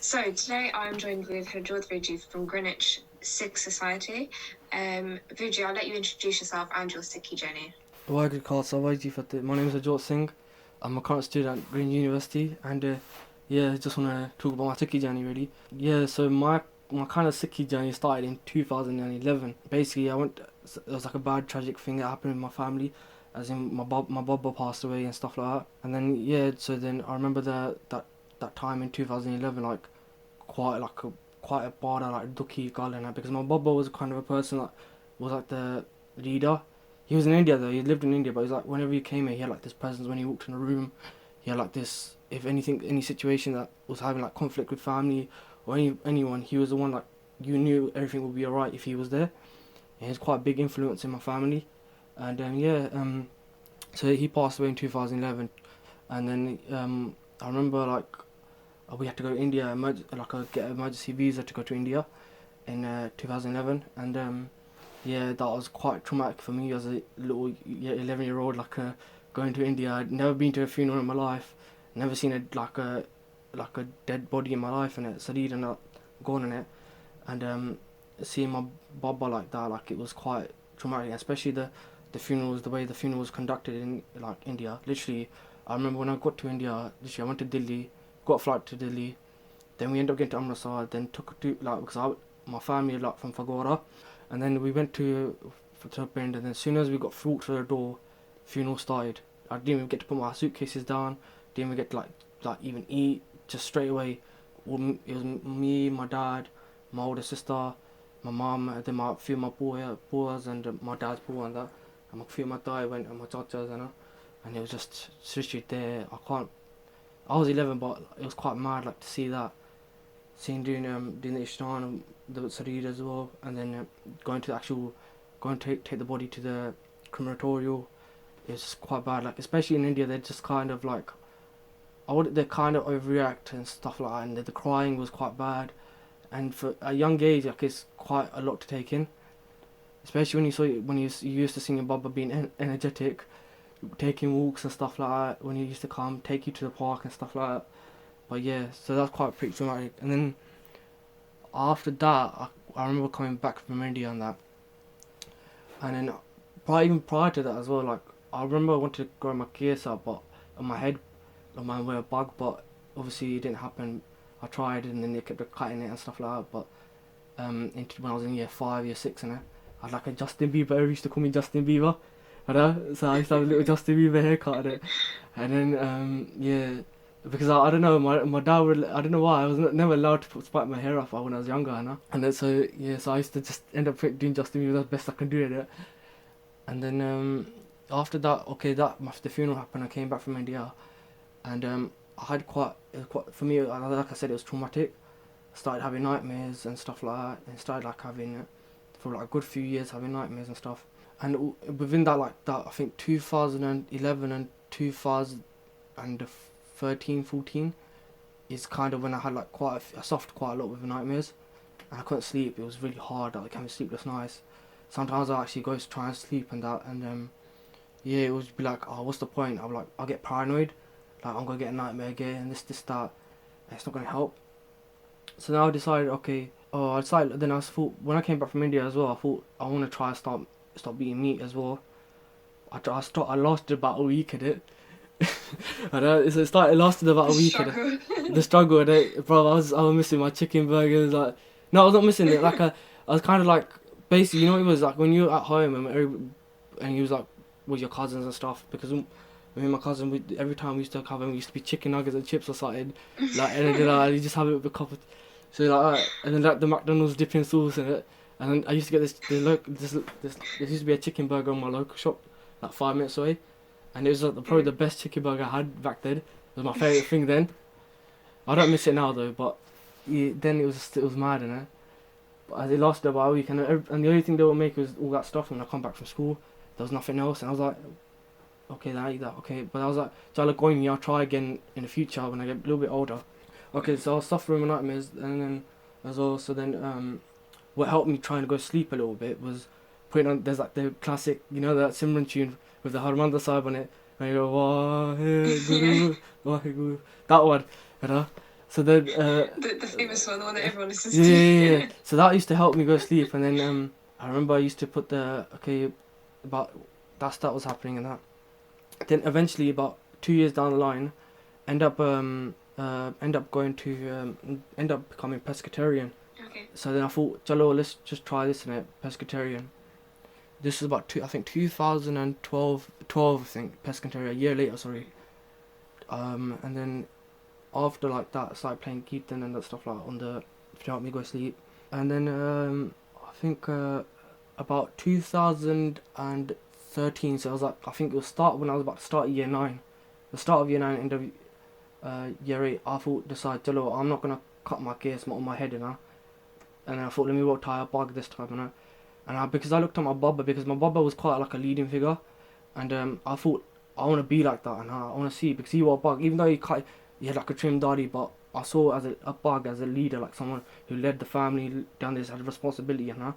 So today I'm joined with Harjoth Singh from Greenwich Sikh Society. Vijay, I'll let you introduce yourself and your Sikhi journey. Waheguru Khalsa, Waheguru Fateh. My name is Harjoth Singh. I'm a current student at Greenwich University, and just want to talk about my Sikhi journey really. So my kind of Sikhi journey started in 2011. Basically, it was like a bad tragic thing that happened with my family, as in my baba passed away and stuff like that. And then so then I remember that time in 2011, like quite a bad like ducky girl and that, because my baba was kind of a person that was like the leader. He was in India though, he lived in India, but it was like whenever he came here, he had like this presence when he walked in a room. He had like this, if anything, any situation that was having like conflict with family or anyone, he was the one like, you knew everything would be alright if he was there. And he was quite a big influence in my family. And so he passed away in 2011. And then I remember like, we had to go to India, get an emergency visa to go to India in 2011. And that was quite traumatic for me as a little 11-year-old, going to India. I'd never been to a funeral in my life, never seen a dead body in my life, and it's Sareed and gone in it, and seeing my baba like that, like it was quite traumatic, especially the funerals, the way the funeral was conducted in like India. Literally, I remember when I got to India, literally I went to Delhi, got a flight to Delhi, then we ended up getting to Amritsar, then my family from Fagora. And then we went to Pind, and then as soon as we got through to the door, funeral started. I didn't even get to put my suitcases down, didn't even get to like even eat, just straight away. It was me, my dad, my older sister, my mum, and then a few of my boys and my dad's boy and that, and a few of my dad went and my chachas and it was just literally there. I was 11, but it was quite mad like to see that. Seeing doing the Ishtan and the Sareed as well, and then going to take the body to the crematorial. It's quite bad, like especially in India, they're just kind of like, they kind of overreact and stuff like that, and the crying was quite bad, and for a young age, like it's quite a lot to take in, especially when you used to see your Baba being energetic, taking walks and stuff like that, when he used to come take you to the park and stuff like that. But so that's quite pretty traumatic. And then after that, I remember coming back from India and that. And then even prior to that as well, like I remember I wanted to grow my gears out, but on my head, on my way a bug, but obviously it didn't happen. I tried, and then they kept cutting it and stuff like that. But when I was in year 5, year 6, and I had like a Justin Bieber. Everyone used to call me Justin Bieber. So I used to have a little Justin Bieber haircut and then because I don't know, my dad would, I don't know why, I was never allowed to spike my hair off when I was younger, and then so I used to just end up doing Justin Bieber, that's the best I can do at it. And then after that, after the funeral happened, I came back from India, and I had quite, for me, like I said, it was traumatic. I started having nightmares and stuff like that, and started like having, for like a good few years, having nightmares and stuff. And within that, I think 2011 and 2013, 14 is kind of when I had like I suffered quite a lot with nightmares, and I couldn't sleep. It was really hard, like having sleepless nights. Sometimes I actually go to try and sleep and that, and it would be like, oh, what's the point? I'll get paranoid, like I'm gonna get a nightmare again, and this, that, and it's not gonna help. So now I decided, then I thought, when I came back from India as well, I thought I want to try and stop eating meat as well. I lasted about a week at it. It lasted about a week. The struggle at it, bro. I was missing my chicken burgers. Like, no, I was not missing it. I was kind of like, basically, it was like when you're at home and you was like with your cousins and stuff. Because me and my cousin, every time we used to have them, we used to be chicken nuggets and chips or something. Like, and then you just have it with a cup of, so like, and then like the McDonald's dipping sauce in it. And then I used to get there used to be a chicken burger on my local shop, like 5 minutes away, and it was like probably the best chicken burger I had back then. It was my favourite thing then. I don't miss it now though, but then it was mad, But it lasted about a week, and the only thing they would make was all that stuff. When I come back from school, there was nothing else, and I was like, okay, then I eat that, okay. But I was like, I'll try again in the future when I get a little bit older. Okay, so I was suffering with nightmares, and then what helped me trying to go sleep a little bit was putting on, there's like the classic, that Simran tune with the Harmandir Sahib on it, and you go, Waheguru, Waheguru, that one, So then, The famous one, the one that everyone listens yeah, to. yeah, yeah. So that used to help me go to sleep, and then I remember I used to put about that was happening and that. Then eventually, about 2 years down the line, end up end up becoming pescatarian. Okay. So then I thought, Jalo, let's just try this in it, pescatarian. This is about 2012, I think, pescatarian, a year later, sorry. And then after like that, I started playing Keaton and that stuff like on the to help me go to sleep. And then I think about 2013, so I was like, I think it was start when I was about to start year 9. The start of year 9, end of year 8, I thought, Jalo, I'm not gonna cut my case on my head, you know. And then I thought, let me roll tie a bug this time, you know. And because I looked at my Baba, because my Baba was quite like a leading figure, and I thought I want to be like that, and I want to see, because he was a bug, even though he had like a trimmed body, but I saw as a bug, as a leader, like someone who led the family down this, had responsibility, you know.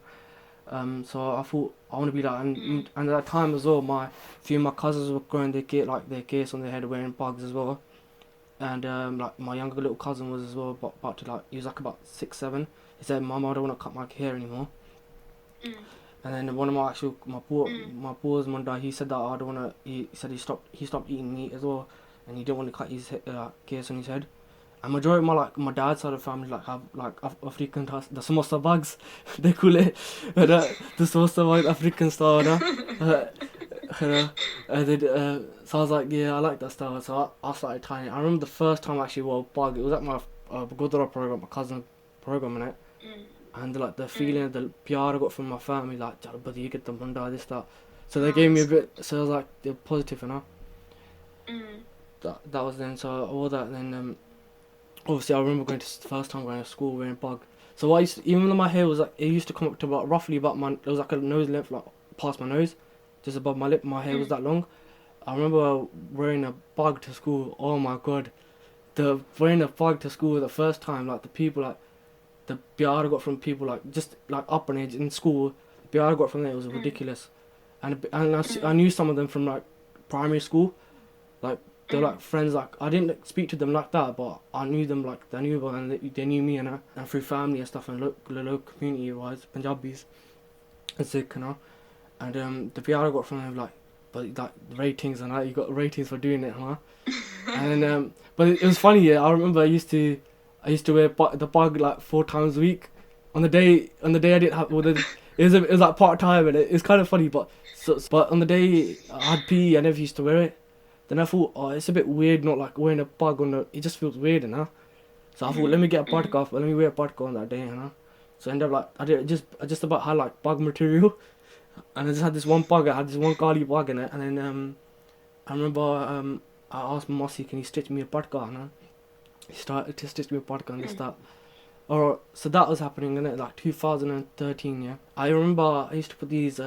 So I thought I want to be that, and at that time as well, few of my cousins were growing their case on their head, wearing bugs as well, and like my younger little cousin was as well, about to like, he was like about 6, 7. He said, "Mama, I don't want to cut my hair anymore." And then one of my boys one day, he said that I don't want to. He said he stopped eating meat as well, and he didn't want to cut his case on his head. And majority of my dad's side of the family have African the samosa bags, they call it, the samosa bag African style, and then, so I was like, yeah, I like that style. So I started trying it. I remember the first time I actually wore a bag. It was at my Godra program, my cousin's program, innit? And like the feeling, the PR I got from my family, like, but you get the munda, this, that. So they gave me a bit. So I was like, they're positive, you know. That was then. So all that, and then obviously I remember the first time going to school wearing bug. So even though my hair was like, it used to come up to roughly about it was like a nose length, like past my nose, just above my lip. My hair was that long. I remember wearing a bug to school. Oh my god, wearing a bug to school the first time, like the people, like the PR I got from people, like just like up on age in school, the PR I got from there was ridiculous. And I knew some of them from like primary school, like they were like friends. Like I didn't speak to them like that, but I knew them, like they knew and they knew me, and through family and stuff, and local community wise, Punjabis and Sikh, you know. And the PR I got from them, like, but like ratings and that, you got ratings for doing it, huh? And but it was funny, yeah. I remember I used to wear the bug like 4 times a week. On the day I didn't have, it was like part time, and it's kind of funny, but on the day I had PE, I never used to wear it. Then I thought, oh, it's a bit weird not like wearing a bug it just feels weird, you know. So I thought, let me get a bug off, let me wear a bug on that day, you know. So I ended up like, I just about had like bug material, and I just had this one bug, I had this one garlic bug in it, and then I remember I asked Mossy, can you stitch me a bug on, you know? He started to stitch me a bug on this, that. So that was happening in it, like 2013, yeah. I remember I used to put these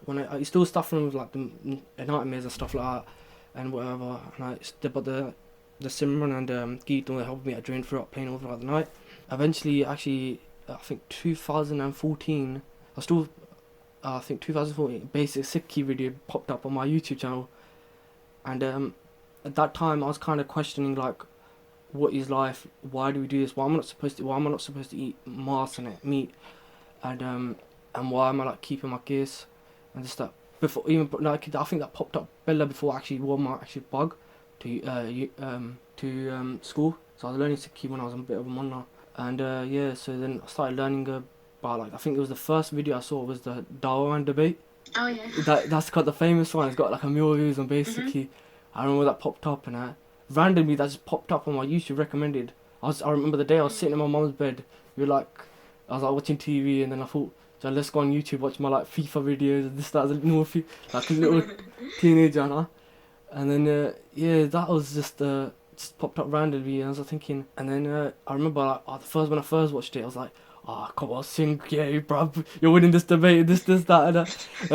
when I used to do stuff from like the nightmares and stuff like that and whatever, and I did the Simran and Geeton, they helped me at drain throughout playing all throughout the night. Eventually, actually, I think 2014, I think 2014, basic Sikhi video popped up on my YouTube channel, and at that time I was kind of questioning like, what is life? Why do we do this? Why am I not supposed to eat mass and meat? And why am I like keeping my gears and just that before even like I think that popped up Bella before I actually wore my actual bug to school. So I was learning Sikhi when I was a bit of a munna, and yeah. So then I started learning about, like, I think it was the first video I saw was the Dawan debate. Oh yeah. That's got the famous one. It's got like a million views on basically. I remember that popped up, and randomly that just popped up on my YouTube recommended. I remember the day I was sitting in my mum's bed. I was like watching TV, and then I thought, so let's go on YouTube, watch my like FIFA videos and this, that, like a little teenager, huh? And then yeah, that was just popped up randomly, and I was thinking, and then I remember like when I first watched it, I was like, oh, come on, Singh, yeah, bruv, you're winning this debate, this, that, and I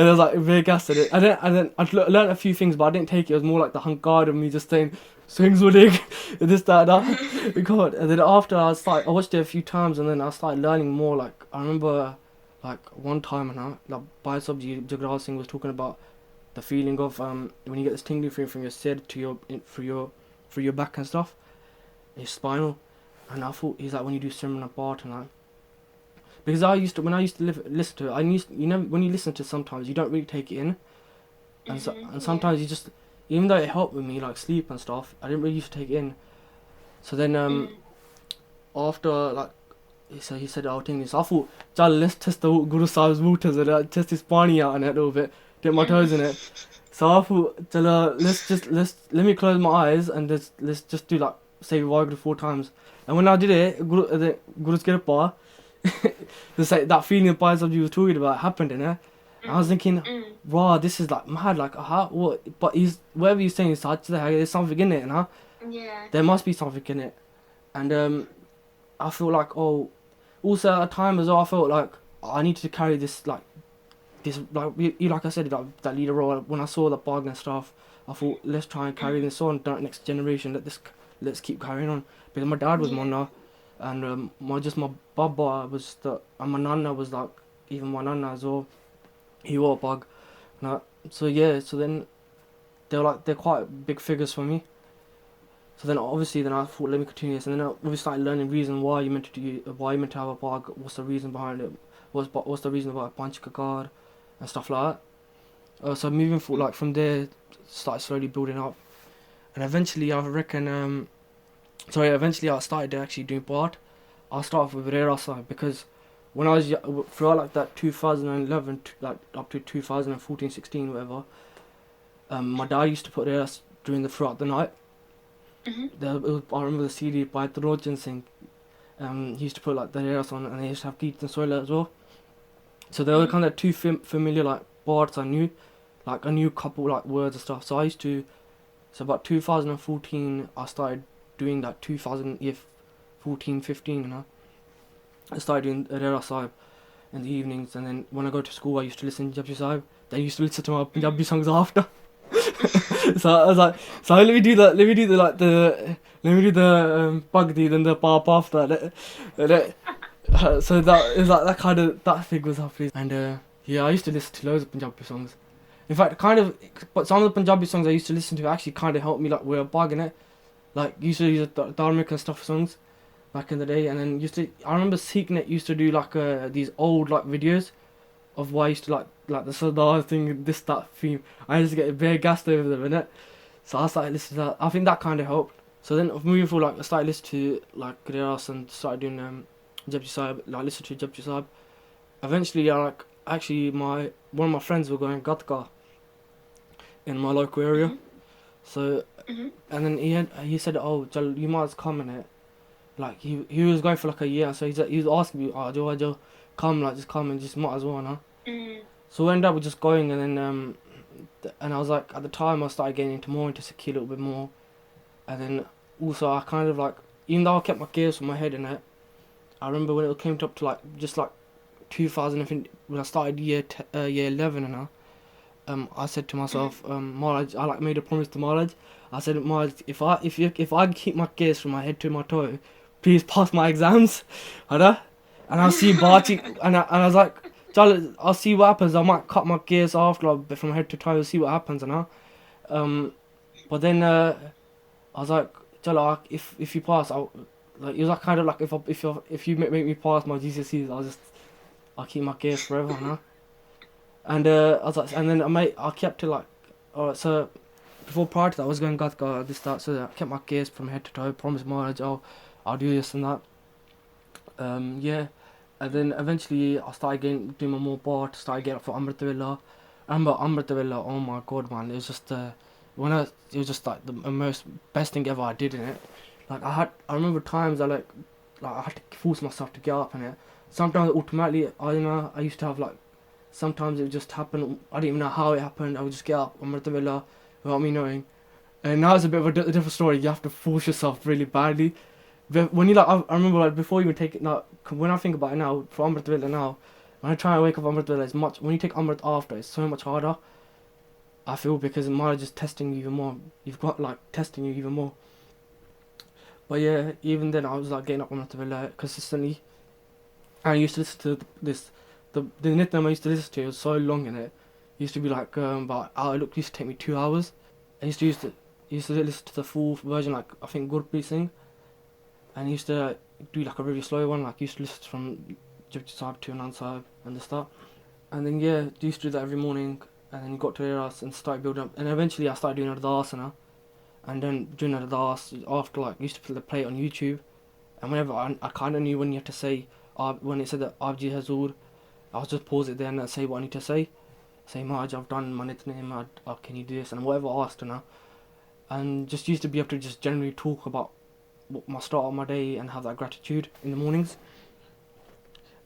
was like very gassed at it. I'd learned a few things, but I didn't take it. It was more like the hunkard of me just saying, Singh's winning, this, that, and that. God. And then after I watched it a few times, and then I started learning more. Like I remember, like one time, like by subject, Harjoth Singh was talking about the feeling of when you get this tingling feeling from your head to through your back and stuff. it's spinal. And I thought he's like when you do Simran apart and that. Because I used to listen to it, when you listen to it sometimes you don't really take it in, and sometimes you just, even though it helped with me like sleep and stuff, I didn't really used to take it in. So then after like he said I'll take this, I thought, let's test the Guru Sahib's waters and test his pani out in it a little bit, dip my toes in it. So I thought, let me close my eyes and let's just do like say Waheguru 4 times. And when I did it, Guru's Kirpa, it's like that feeling of Pai you were talking about happened in it. And I was thinking, wow, this is like mad, like what? But whatever he's saying is there's something in it, Yeah. There must be something in it. And I feel like, also at a time as well, I felt like I needed to carry this like I said, like, that leader role. When I saw the bug and stuff, I thought, let's try and carry this on, the next generation. Let's keep carrying on. Because my dad was Monna, and my baba was and my nana was like, even my nana as well, he wore a bug. So then they're quite big figures for me. So then obviously I thought, let me continue this, and then we started learning reason why you meant to have a bug, what's the reason behind it, what's the reason about Panchika God and stuff like that. So moving forward, like from there, started slowly building up, and eventually I started actually doing part. I started with Rera side because when I was throughout like that 2011 like up to 2014, 16, whatever, my dad used to put Rera throughout the night. I remember the CD by Harjoth Singh. He used to put like the Rera on, and they used to have Geet and Soila as well. So they were kind of two familiar like parts I knew, like I knew a couple like words and stuff. So about 2014 I started doing that 2014, 15, I started doing Rera Sahib in the evenings, and then when I go to school I used to listen to Japji Sahib. Then I used to listen to my Punjabi songs after. So I was like, let me do the Bhagdi, then the Pap after that. So that is like that kind of that thing was happening, and I used to listen to loads of Punjabi songs. In fact, but some of the Punjabi songs I used to listen to actually kind of helped me like with a bug in it. Like used to use the dharmic and stuff songs back in the day, and then I remember Seeknet used to do like these old like videos of why I used to like the Sardar thing, that theme. I used to get very gassed over them, innit? So I started listening to that. I think that kind of helped. So then moving forward, like I started listening to like Rias and started doing Japji Sahib, like listen to Japji Sahib. Eventually, one of my friends were going Gatka in my local area. So and then he said, you might as come in it. Like he was going for like a year, so he was asking me, Joe, come, like just come and just might as well, So we ended up with just going, and then and I was like, at the time I started getting more into Sikhi a little bit more, and then also I kind of like, even though I kept my gears from my head in it, I remember when it came up to like just like 2000, when I started year 11, I said to myself, Maharaj, I like made a promise to Maharaj. I said, Maharaj, if I keep my gears from my head to my toe, please pass my exams, and I'll see Bharti, and I was like, I'll see what happens. I might cut my gears after, like, from head to toe, see what happens, but then I was like, if you pass, it was like kind of like if you make me pass my GCSEs, I'll keep my gears forever, And I was like, and then I kept it like, alright. So before prior to that, I was going Gatka this that, so I kept my gears from head to toe. Promised Maharaj, I'll do this and that. And then eventually I started doing my more part. Started getting up for Amritavilla. I remember Amritavilla. Oh my god, man! It was just it was just like the most best thing ever I did in it. Like I remember times I had to force myself to get up in it. Sometimes automatically, I used to have like. Sometimes it would just happen. I didn't even know how it happened. I would just get up Amritavilla without me knowing. And now it's a bit of a different story. You have to force yourself really badly. But when you I remember like before you would take it now. When I think about it now, for Amritavilla now, when I try and wake up Amritavilla, it's much. When you take Amrit after, it's so much harder. I feel because Mara just testing you even more. You've got like testing you even more. But yeah, even then I was like getting up Amritavilla consistently. And I used to listen to this. The Nitnam I used to listen to, it was so long in it. It used to be like about it used to take me 2 hours. I used to listen to the full version, like I think Gurpreet Singh. and he used to do like a really slow one, like he used to listen from Jupiter Sahib to Anand Sahib and the start. And then yeah, used to do that every morning, and then he got to hear us and started building up. And eventually I started doing Ardasana, and then doing Ardas after, like, used to play it on YouTube. And whenever I kind of knew when you had to say, when it said that Abji Hazur, I'll just pause it there and say what I need to say. Say, Maj, I've done my nitnem, can you do this? And whatever I asked, and just used to be able to just generally talk about my start of my day and have that gratitude in the mornings.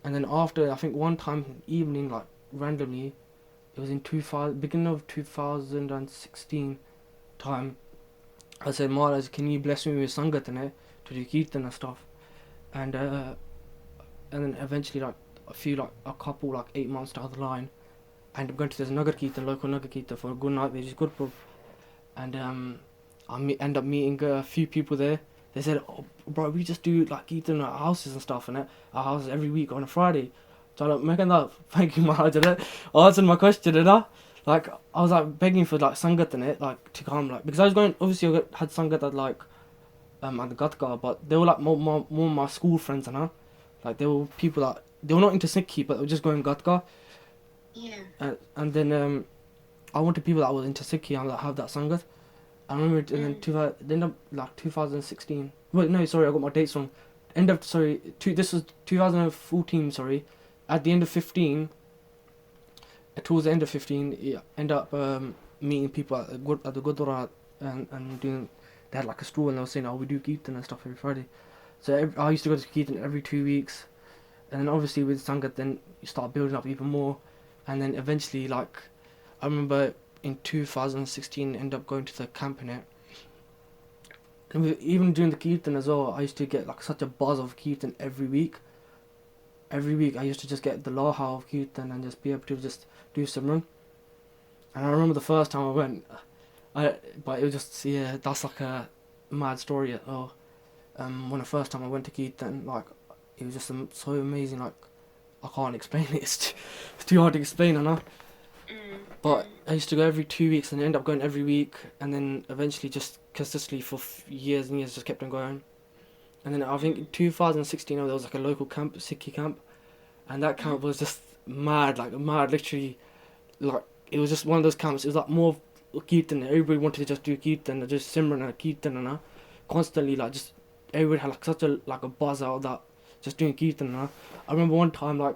And then after, I think one time evening, like randomly, it was in beginning of 2016 time, I said, Maharaj, can you bless me with Sangat in it to do Kirtan and stuff? And then eventually, like a couple, like 8 months down the line, I ended up going to this Nagar Kirtan, local Nagar Kirtan for a good night, which is good, bro. And end up meeting a few people there. They said, oh, bro, we just do like Kirtan at our houses and stuff, and our houses every week on a Friday. So I'm like, making that, thank you, Maharaj, answered my question, like, I was like begging for like Sangat in it, like to come, like, because I was going, obviously I had Sangat at like at the Gatka, but they were like more my school friends, like they were people that they were not into Sikhi, but they were just going Gatka. Yeah. And then I wanted people that were into Sikhi and that have that Sangat. I remember, and then the end of like 2016. Wait, no, sorry, I got my dates wrong. This was 2014. Sorry, at the end of 15. Towards the end of 15, yeah, end up meeting people at the Gurdwara and doing. They had like a stall and they were saying, "Oh, we do Kirtan and stuff every Friday." So I used to go to Kirtan every 2 weeks, and then obviously with Sangat, then you start building up even more, and then eventually, like, I remember in 2016, end up going to the camp in it. And even during the Kirtan as well, I used to get like such a buzz of Kirtan every week. Every week I used to just get the Laha of Kirtan and just be able to just do Simran. And I remember the first time I went, but it was just, yeah, that's like a mad story. When the first time I went to Kirtan, like, it was just so amazing, like, I can't explain it, it's too hard to explain, I know. But I used to go every 2 weeks and end up going every week, and then eventually just consistently for years and years just kept on going. And then I think in 2016 there was like a local camp, Sikhi camp, and that camp was just mad, literally, like, it was just one of those camps. It was like more Kirtan. Everybody wanted to just do Kirtan, just Simran and Kirtan, and constantly, like, just everybody had like such a buzz out of that, just doing Kirtan. I remember one time, like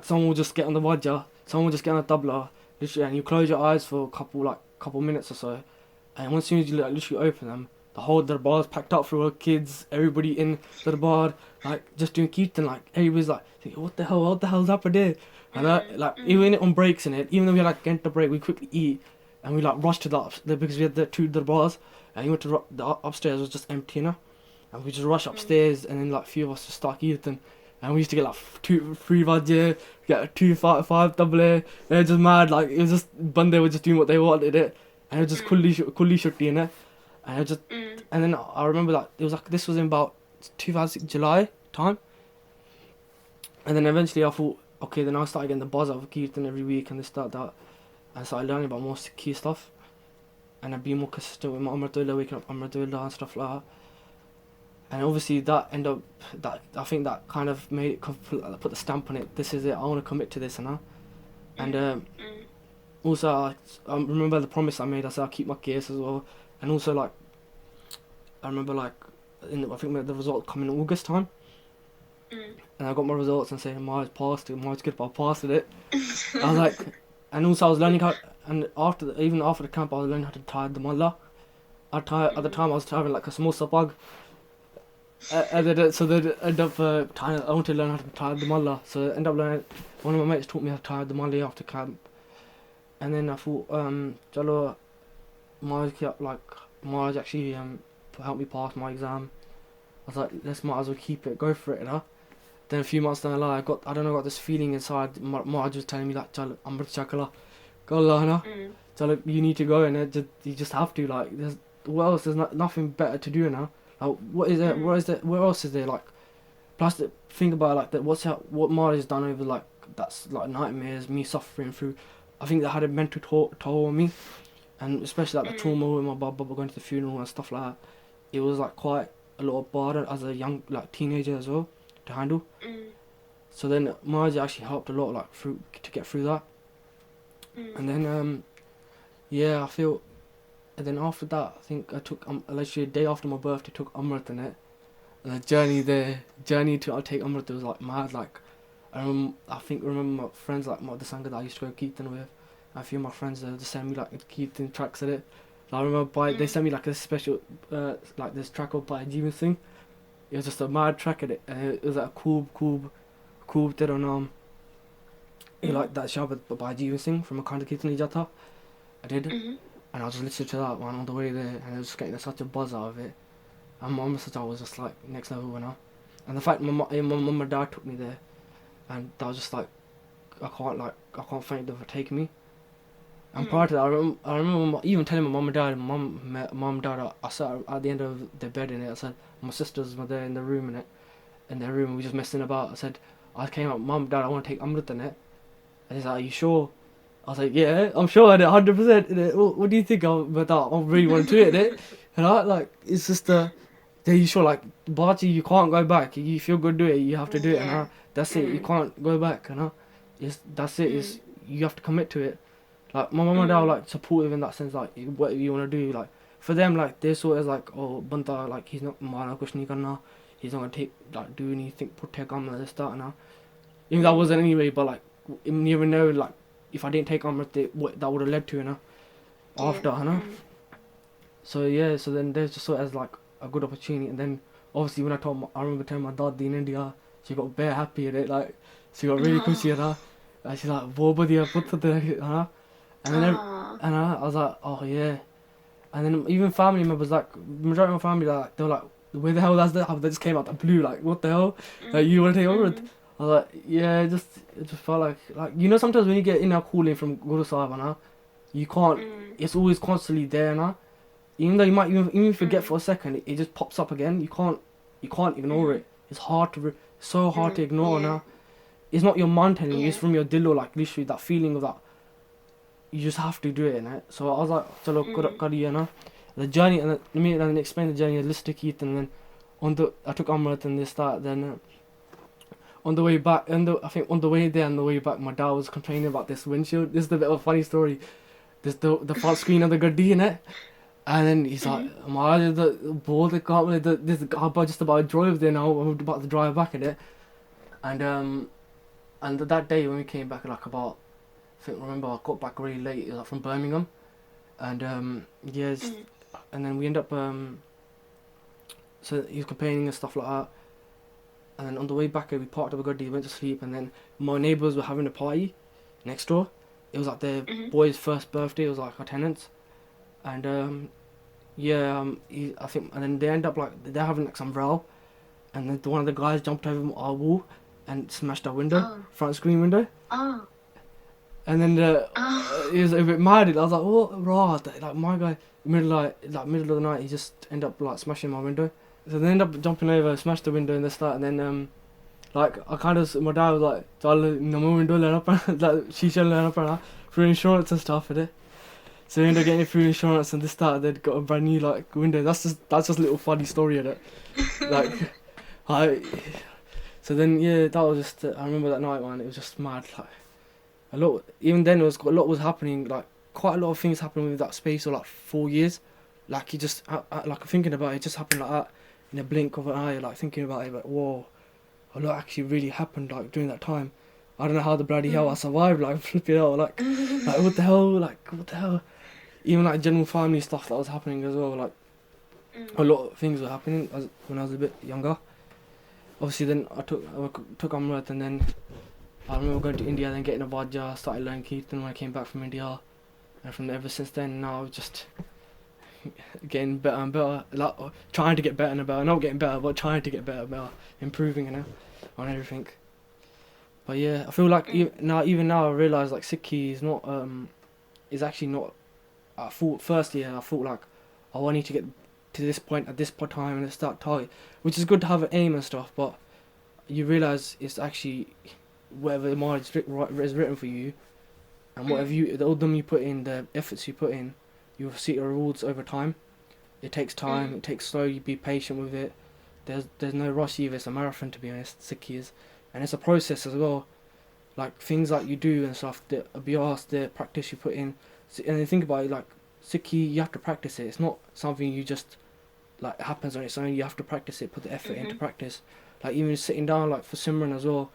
someone would just get on the wajah, someone would just get on the tabla, literally, and you close your eyes for a couple minutes or so, and once soon as you literally open them, the whole darbar is packed up for all kids, everybody in the darbar, like, just doing Kirtan, like, everybody's like, thinking, what the hell's happened here? And even on breaks in it, even though we had like a break, we quickly eat, and we like rushed to the because we had the two darbars, and we went to the upstairs was just empty, and we just rushed upstairs, and then like a few of us just start eating, and we used to get like 2-3 vajje, get 2-5 double, and it was just mad, like, it was just Bande were just doing what they wanted it, and it was just kulli shutti in it, and it just, and then I remember that it was like, this was in about 2006 July time, and then eventually I thought, okay, then I started getting the buzz out of Kirtan every week and that. And I started learning about more Sikhi stuff. And I'd be more consistent with my Amritullah, waking up Amritullah and stuff like that. And obviously I think that kind of made it, put the stamp on it. This is it, I want to commit to this, And also, I remember the promise I made, I said I'll keep my case as well. And also, like, I remember, like, I think the result come in August time. And I got my results and saying, Marge passed it, Marge good, but I passed it. I was like, and also I was learning how, and even after the camp, I was learning how to tie the mullah. At the time, I was tying like a small sapag. So they end up tying, I wanted to learn how to tie the mullah. So I ended up learning, one of my mates taught me how to tie the mullah after camp. And then I thought, Jalo, Marge actually helped me pass my exam. I was like, might as well keep it, go for it, Then a few months down the line, I got this feeling inside. Marge was telling me that, Chal, Amrit Chakala, go Allah, Chal, you need to go, and you just have to, like, what else? There's nothing better to do now. Like, what is there? Where else is there? Like, plus, think about it, like that. What Marge has done over, like, that's like nightmares, me suffering through. I think that had a mental toll on me, and especially like the trauma with my baba going to the funeral and stuff like that. It was like quite a lot of burden as a young like teenager as well to handle. Mm. So then Marge actually helped a lot like to get through that. Mm. And then yeah, I feel. And then after that, I think I took literally a day after my birthday, took Amrit in it. And the journey to take Amrit was like mad. Like remember my friends like the singer that I used to go Keaton with. A few of my friends just sent me like Keaton tracks at it. I remember they sent me like a special like this track up by Jeevan Singh. It was just a mad track at it, and it was like a cool did on you like that Shabbat by Jeevan Singh from a kind of Keaton Jata. I did. Mm-hmm. And I was listening to that one on the way there, and I was just getting such a buzz out of it. And my message was just like next level, you know. And the fact my mum and dad took me there, and that was just like I can't thank them for taking me. And prior to that, I remember even telling my mum and dad, mum and dad, I sat at the end of the bed in it. I said my sisters were there in the room in their room, we were just messing about. I came up, mum, dad, I want to take Amrit in it. And he's like, are you sure? I was like, yeah, I'm sure I did, 100%. What do you think about that? I really want to do it. And I like, it's just are you sure? Like, Barty, you can't go back. You feel good, do it. You have to do it. And that's it. You can't go back. That's it. It's you have to commit to it. Like my mum and dad are like supportive in that sense. Like whatever you want to do. Like for them, like they saw it as like, oh, banda, like he's not mara kuch nahi karna. He's not gonna do anything. Put on this that and even that wasn't anyway. But like you never know. Like if I didn't take on what that would have led to, after, So yeah, so then there's just sort of as like a good opportunity, and then obviously when I remember telling my dad in India, she got bare happy at it, like she got really खुशी है and she's like बहुत बढ़िया पुत्र थे and then I was like, oh yeah. And then even family members, like majority of my family, like they were like, where the hell that's that? They just came out the blue, like what the hell? Like you want to take over it? I was like, yeah, it just felt like sometimes when you get inner calling from Guru Sahib, you can't. It's always constantly there, Even though you might even forget for a second, it just pops up again. You can't ignore it. It's so hard to ignore now. It's not your mind telling you. It's from your dillo, like literally that feeling of that. You just have to do it, So I was like, chalo kariye, The journey, and then explain the journey. I listened to Keith, and then I took Amrit and this that. Then on the way back, I think on the way there and the way back, my dad was complaining about this windshield. This is a bit of a funny story. This the front screen of the gaddi, And then he's like, the board the car, this car just about drove there now. I'm about to drive back in it, and that day when we came back, like about, remember I got back really late, like from Birmingham, and and then we end up so he was complaining and stuff like that, and then on the way back we parked up a good day, went to sleep, and then my neighbours were having a party next door. It was like their boy's first birthday. It was like our tenants. And I think, and then they end up like they're having like some row, and then one of the guys jumped over our wall and smashed our window, front screen window. And then he was a bit mad. I was like, what, right? Like my guy, middle of the night, he just ended up like smashing my window. So they end up jumping over, smashed the window and this that, and then like I kind of, my dad was like, "Chal, no window lena pana, like shisha lena pana for insurance and stuff for it." So we ended up getting it through insurance and this that. They'd got a brand new like window. That's just a little funny story of it. Like, so then that was just. I remember that night, man. It was just mad. Like a lot. Even then, a lot was happening. Like quite a lot of things happened within that space of like 4 years. Like you just like thinking about it, just happened like that in a blink of an eye. Like thinking about it, like whoa, a lot actually really happened like during that time. I don't know how the bloody hell I survived. Like flipping out, like what the hell. Even like general family stuff that was happening as well, like a lot of things were happening when I was a bit younger. Obviously then I took Amrit, and then I remember going to India, then getting a Vajja, started learning Kirtan when I came back from India, and from ever since then now just getting better and better, like trying to get better and better, not getting better but trying to get better and better, improving on everything. But yeah, I feel like even now I realise like Sikhi is not is actually not. I thought like, I need to get to this point at this time and start target, which is good to have an aim and stuff, but you realise it's actually whatever the mind is written for you, and whatever the udam you put in, the efforts you put in, you'll see the rewards over time. It takes time, it takes slow, you be patient with it, there's no rush either. It's a marathon, to be honest. Sikhi is, and it's a process as well. Like things that you do and stuff, the abhyas, the practice you put in, and then think about it. Like Sikhi, you have to practice it. It's not something you just like happens on its own. You have to practice it, put the effort into practice. Like even sitting down, like for Simran as well.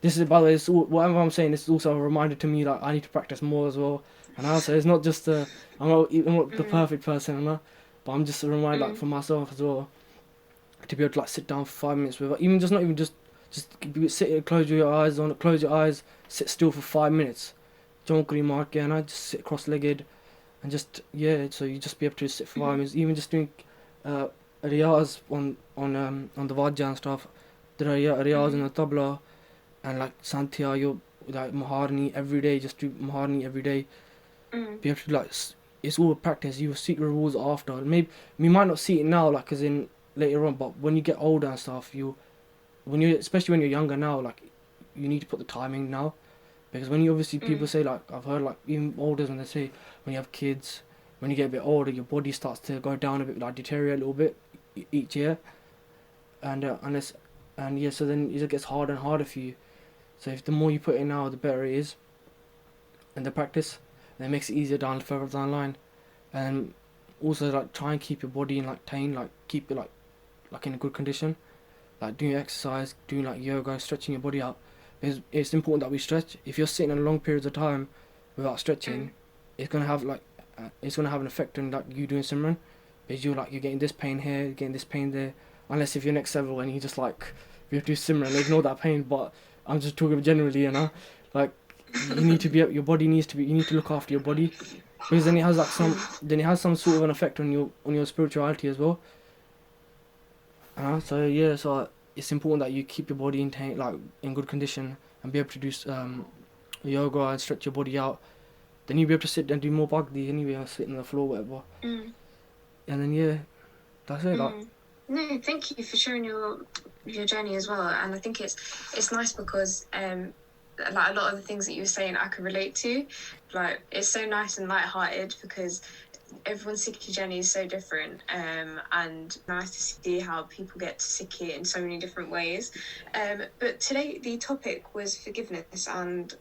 This is, by the way, whatever I'm saying, this is also a reminder to me that I need to practice more as well. And also, it's not just I'm not the perfect person, you know, but I'm just a reminder like for myself as well to be able to like sit down for 5 minutes with, even just not even just sit, close your eyes, sit still for 5 minutes. Don't agree, Mark, and I just sit cross-legged, and just so you just be able to sit for 5 minutes, even just doing riyaz on the vajja and stuff, the riyaz on the tabla, and like Santhya, you're like Maharani every day, just do Maharani every day. Be able to like, it's all practice. You will seek rewards after. Maybe you might not see it now, like as in later on, but when you get older and stuff, especially when you're younger now, like you need to put the time in now, because when you obviously people say, like I've heard like even older when they say when you have kids, when you get a bit older, your body starts to go down a bit, like deteriorate a little bit each year, and so then it gets harder and harder for you. So if the more you put in now, the better it is, and the practice, and it makes it easier further down the line, and also like try and keep your body in like tame, like keep it like in a good condition, like doing exercise, doing like yoga, stretching your body out. It's important that we stretch. If you're sitting in long periods of time without stretching, it's gonna have an effect on like you doing Simran, because you're getting this pain here, you're getting this pain there. Unless if you're next level and you just like you have to do Simran, ignore that pain. But I'm just talking generally, you know, like you need to your body needs to be, you need to look after your body, because then it has like some sort of an effect on your spirituality as well. So it's important that you keep your body in good condition, and be able to do yoga and stretch your body out. Then you'll be able to sit and do more bhakti anyway, or sit on the floor, whatever. And then that's it. No, thank you for sharing your journey as well. And I think it's nice because like a lot of the things that you were saying I could relate to. Like it's so nice and light-hearted because everyone's Sikhi journey is so different, and nice to see how people get to Sikhi in so many different ways. But today the topic was forgiveness, and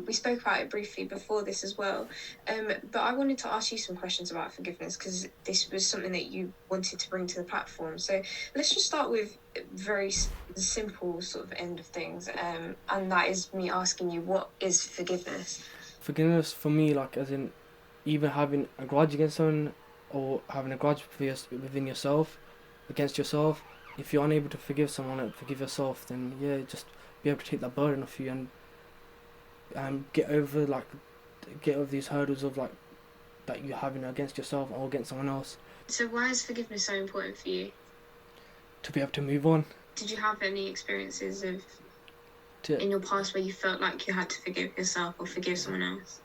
we spoke about it briefly before this as well. But I wanted to ask you some questions about forgiveness because this was something that you wanted to bring to the platform. So let's just start with very simple sort of end of things, and that is me asking you, what is forgiveness? Forgiveness for me, like as in either having a grudge against someone or having a grudge within yourself, against yourself. If you're unable to forgive someone and forgive yourself, then just be able to take that burden off you and get over these hurdles of like that you're having against yourself or against someone else. So why is forgiveness so important for you? To be able to move on. Did you have any experiences in your past where you felt like you had to forgive yourself or forgive someone else?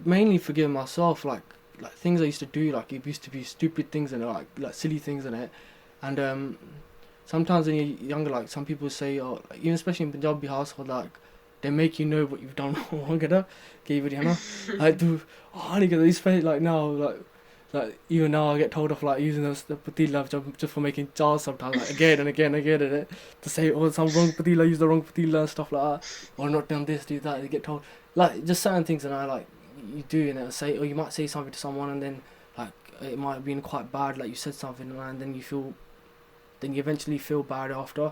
Mainly forgive myself, like things I used to do, like it used to be stupid things and like silly things in it, and sometimes when you're younger, like some people say, or like, even especially in Punjabi household, like they make you know what you've done wrong, like do these face like now like even now I get told off like using the patila just for making char sometimes, like again and again to say some wrong patila, use the wrong patila and stuff like that, or not done this, do that. They get told like just certain things, and I like you do, and it'll say, or you might say something to someone, and then like it might have been quite bad, like you said something, and then you eventually feel bad after,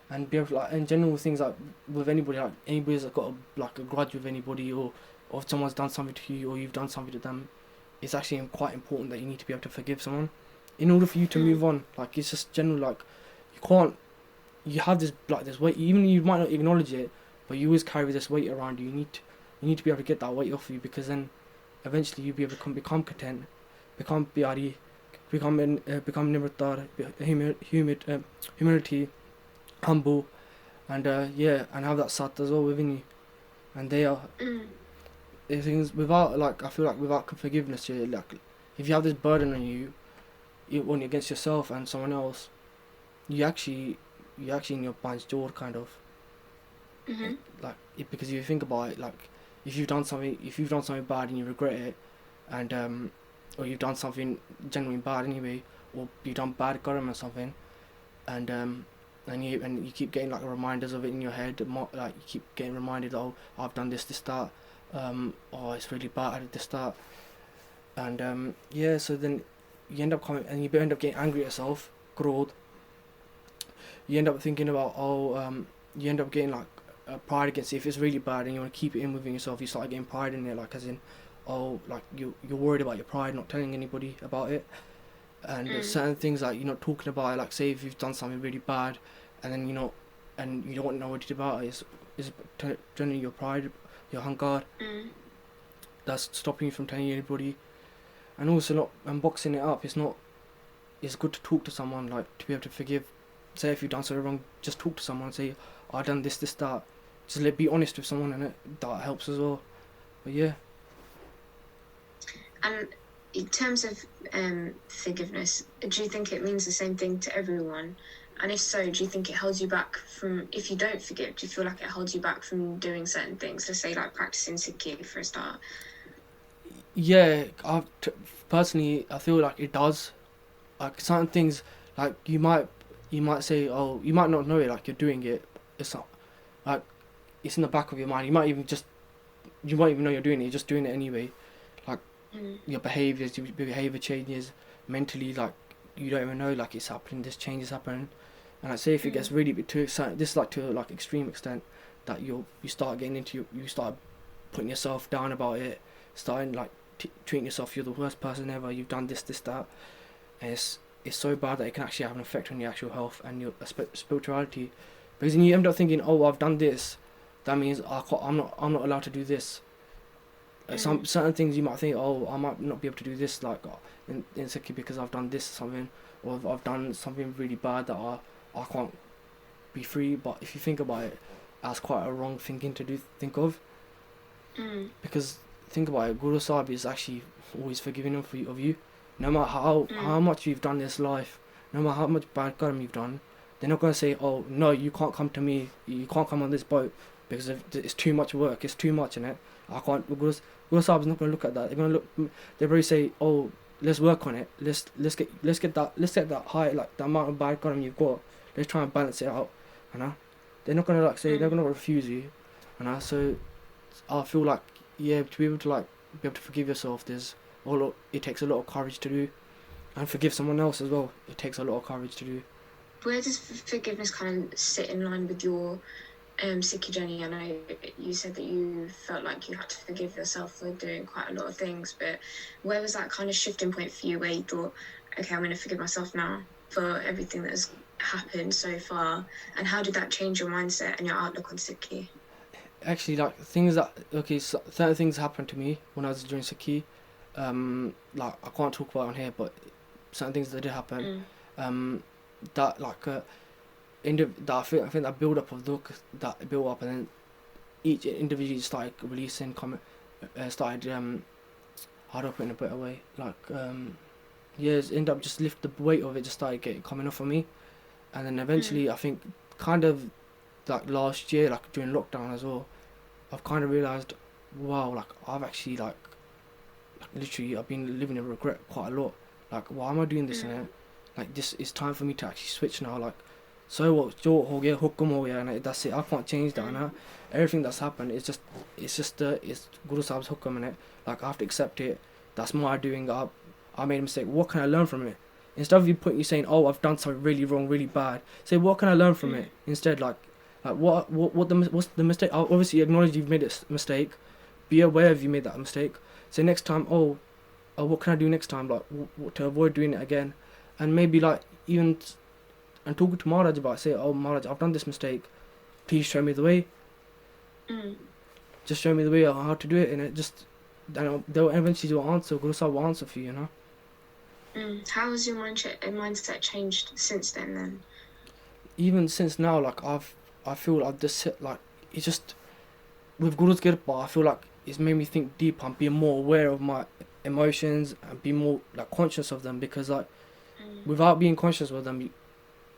and be able to, like in general things like with anybody, like anybody's got a grudge with anybody, or if someone's done something to you or you've done something to them, it's actually quite important that you need to be able to forgive someone in order for you to move on. Like it's just general, like you have this weight, even you might not acknowledge it, but you always carry this weight around you. You need to be able to get that weight off you, because then eventually you'll be able to become content, become pyari, become nimratar, humility, humble, and and have that sat as well within you. And they are things without, like I feel like without forgiveness, like if you have this burden on you only against yourself and someone else, you actually in your mind's jaw kind of. Because you think about it, like if you've done something bad and you regret it, and or you've done something genuinely bad anyway, or you've done bad karma or something, and you keep getting like reminders of it in your head. Like you keep getting reminded, oh, I've done this, that. Oh, it's really bad at this, that. And yeah, so then you end up coming and you end up getting angry at yourself, growth. You end up thinking about, you end up getting like pride against it. If it's really bad and you want to keep it in within yourself, you start getting pride in it, like as in, oh, like you're worried about your pride, not telling anybody about it. And there's certain things like you're not talking about it, like say if you've done something really bad and then and you don't know what to do about it, it's turning your pride, your hunger, that's stopping you from telling anybody. And also not unboxing it up, it's good to talk to someone, like to be able to forgive. Say if you've done something wrong, just talk to someone and say, I've done this, that. Just be honest with someone, and that helps as well. But yeah. And in terms of forgiveness, do you think it means the same thing to everyone? And if so, do you think it holds you back from, if you don't forgive, do you feel like it holds you back from doing certain things? Let's say like practicing Sikhi for a start. Yeah, personally, I feel like it does. Like certain things, like you might say, oh, you might not know it, like you're doing it. It's not, like, it's in the back of your mind. You might even know you're doing it. You're just doing it anyway. Like your behavior changes mentally. Like you don't even know, like it's happening. This change is happening. And like say if it gets really bit too exciting, this is like to like extreme extent that you start getting into, you start putting yourself down about it, starting like treating yourself, you're the worst person ever. You've done this, that. And it's so bad that it can actually have an effect on your actual health and your spirituality, because then you end up thinking, oh, I've done this, that means I'm not allowed to do this. Some certain things you might think, oh, I might not be able to do this, like in Sikhi because I've done this or something, or I've done something really bad that I can't be free. But if you think about it, that's quite a wrong thinking to think of, because think about it, Guru Sahib is actually always forgiving of you. No matter how much you've done this life, no matter how much bad karma you've done, they're not going to say, oh, no, you can't come to me, you can't come on this boat because it's too much work, it's too much in it. I can't. Guru Sahib is not going to look at that. They're going to look. They probably say, oh, let's work on it. Let's get that high, like the amount of bad karma you've got. Let's try and balance it out. You know, they're not going to like say they're going to refuse you. You know, so I feel like to be able to forgive yourself, it takes a lot of courage to do, and forgive someone else as well. It takes a lot of courage to do. Where does forgiveness kind of sit in line with your Sikhi journey? I know you said that you felt like you had to forgive yourself for doing quite a lot of things, but where was that kind of shifting point for you where you thought, okay, I'm going to forgive myself now for everything that has happened so far? And how did that change your mindset and your outlook on Sikhi? Actually, like certain things happened to me when I was doing Sikhi. Like I can't talk about it on here, but certain things that did happen. That like that I think that build up of that built up, and then each individual started releasing how do I put it in a better way, like end up just lift the weight of it just started coming off of me, and then eventually I think kind of like last year, like during lockdown as well, I've kind of realised, wow, like I've actually like literally I've been living in regret quite a lot. Like, why am I doing this in it? Like, this it's time for me to actually switch now. Like, so what? Jo ho gaya, hukum ho gaya, and that's it. I can't change that now. Everything that's happened, it's Guru Sahib's hukum in it. Like, I have to accept it. That's my doing. I made a mistake. What can I learn from it? Instead of you saying, oh, I've done something really wrong, really bad. Say, what can I learn from it? Instead, what's the mistake? I'll obviously acknowledge you've made a mistake. Be aware if you made that mistake. Say next time, what can I do next time, like to avoid doing it again? And maybe like even and talking to Maharaj about it, say, oh Maharaj, I've done this mistake, please show me the way. Just show me the way of how to do it, and it just they'll eventually do an answer. Guru Sahib will answer for you, you know. How has your mindset changed since then? Even since now, like I feel like this, like it's just with Guru's Kirpa, I feel like it's made me think deeper and be more aware of my emotions and be more like conscious of them, because like without being conscious of them,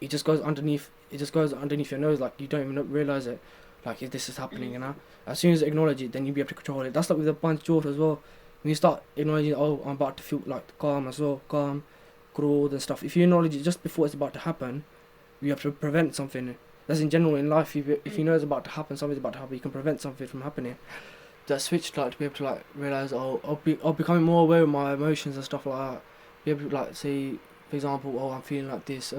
it just goes underneath your nose, like you don't even realise it, like if this is happening, you know. As soon as you acknowledge it, then you'll be able to control it. That's like with a bunch of as well. When you start acknowledging, oh, I'm about to feel like calm as well, growth and stuff, if you acknowledge it just before it's about to happen, you have to prevent something. That's in general in life. If you know it's about to happen, something's about to happen, you can prevent something from happening. That switch, like, to be able to like realize, oh, I'll becoming more aware of my emotions and stuff like that. Be able to like say, for example, oh, I'm feeling like this.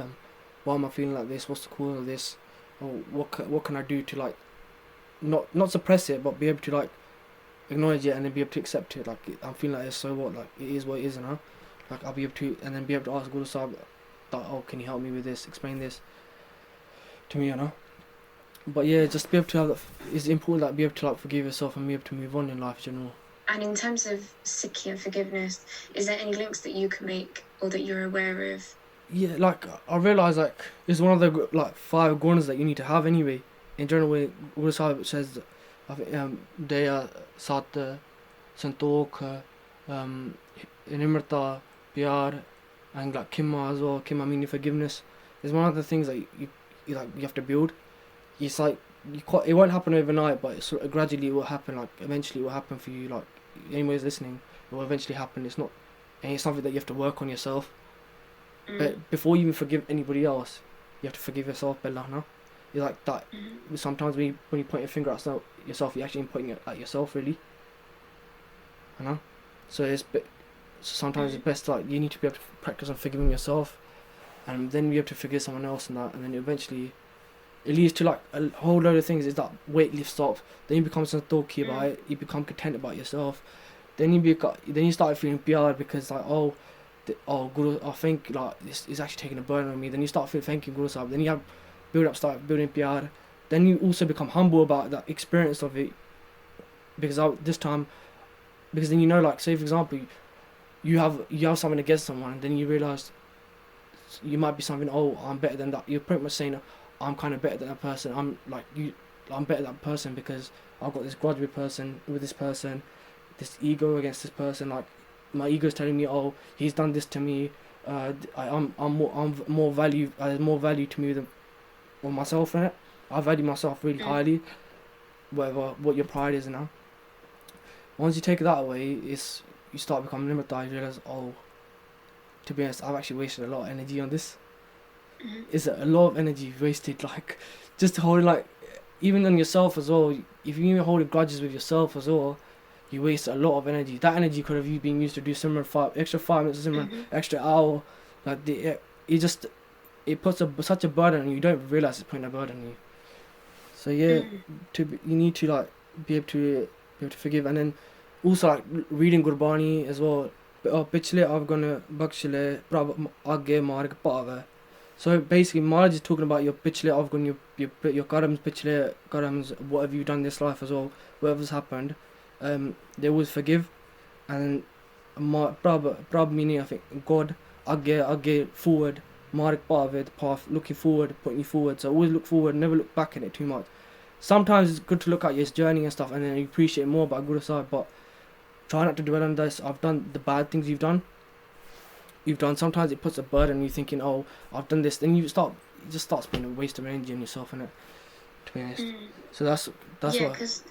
Why am I feeling like this? What's the cause of this? Or what can I do to like not suppress it, but be able to like acknowledge it and then be able to accept it. Like, I'm feeling like this, so what? Like, it is what it is, you know. Like, I'll be able to, and then be able to ask Guru Sahib, like, oh, can you help me with this? Explain this to me, you know. But yeah, just be able to have that. It's important that be able to like forgive yourself and be able to move on in life in general. And in terms of Sikhi and forgiveness, is there any links that you can make or that you're aware of? Yeah, like, I realise, like, it's one of the like 5 gunas that you need to have anyway. In general, way Guru Sahib says, I think, they are sat santokh, nimrata, pyar, and like khimma as well. Khimma meaning forgiveness. It's one of the things that you like you have to build. It's like it won't happen overnight, but sort of gradually it will happen. Like, eventually it will happen for you. Like, anybody's listening, it will eventually happen. It's not, and it's something that you have to work on yourself. But before you even forgive anybody else, you have to forgive yourself, Billah, no? You're like that. Sometimes when you point your finger at yourself, you're actually pointing it at yourself, really. You know? So sometimes it's best, like, you need to be able to practice on forgiving yourself, and then be able to forgive someone else and that, and then eventually it leads to like a whole load of things. Is that weight lifts off, then you become santoki about it, you become content about yourself, then you start feeling pyar because like, Guru, I think like this is actually taking a burden on me. Then you start thanking Guru Sahib. Then you start building pyar. Then you also become humble about that experience of it, because then you know, like, say for example, you have something against someone, and then you realise you might be something. Oh, I'm better than that. You're pretty much saying, I'm kind of better than that person. I'm better than that person because I've got this grudge with this person, this ego against this person. Like, my ego is telling me, oh, he's done this to me. I'm more value. There's more value to me than myself in it. I value myself really highly. What your pride is now. Once you take that away, you start becoming limited. You realize, oh, to be honest, I've actually wasted a lot of energy on this. It's a lot of energy wasted, like, just holding, like, even on yourself as well. If you even holding grudges with yourself as well, you waste a lot of energy. That energy could have been used to do extra 5 minutes, extra hour. Like, it puts such a burden on you. You don't realize it's putting a burden on you. So yeah, you need to like be able to forgive, and then also like reading Gurbani as well. Pichle Afghan Bakshile Prab Agge Marg Pave. So basically, Marg is talking about your Pichle Afghan, your karams, Pichle karams, whatever you've done in this life as well, whatever's happened. They always forgive, and Prab meaning, I think, God, Agge forward, Marg Pave, the path, looking forward, putting you forward. So always look forward, never look back in it too much. Sometimes it's good to look at your journey and stuff, and then you appreciate more about Guru Sahib, but try not to dwell on this. I've done the bad things you've done. Sometimes it puts a burden on you thinking, oh, I've done this. Then it just starts being a waste of energy on yourself, innit? To be honest. So that's yeah, what. Because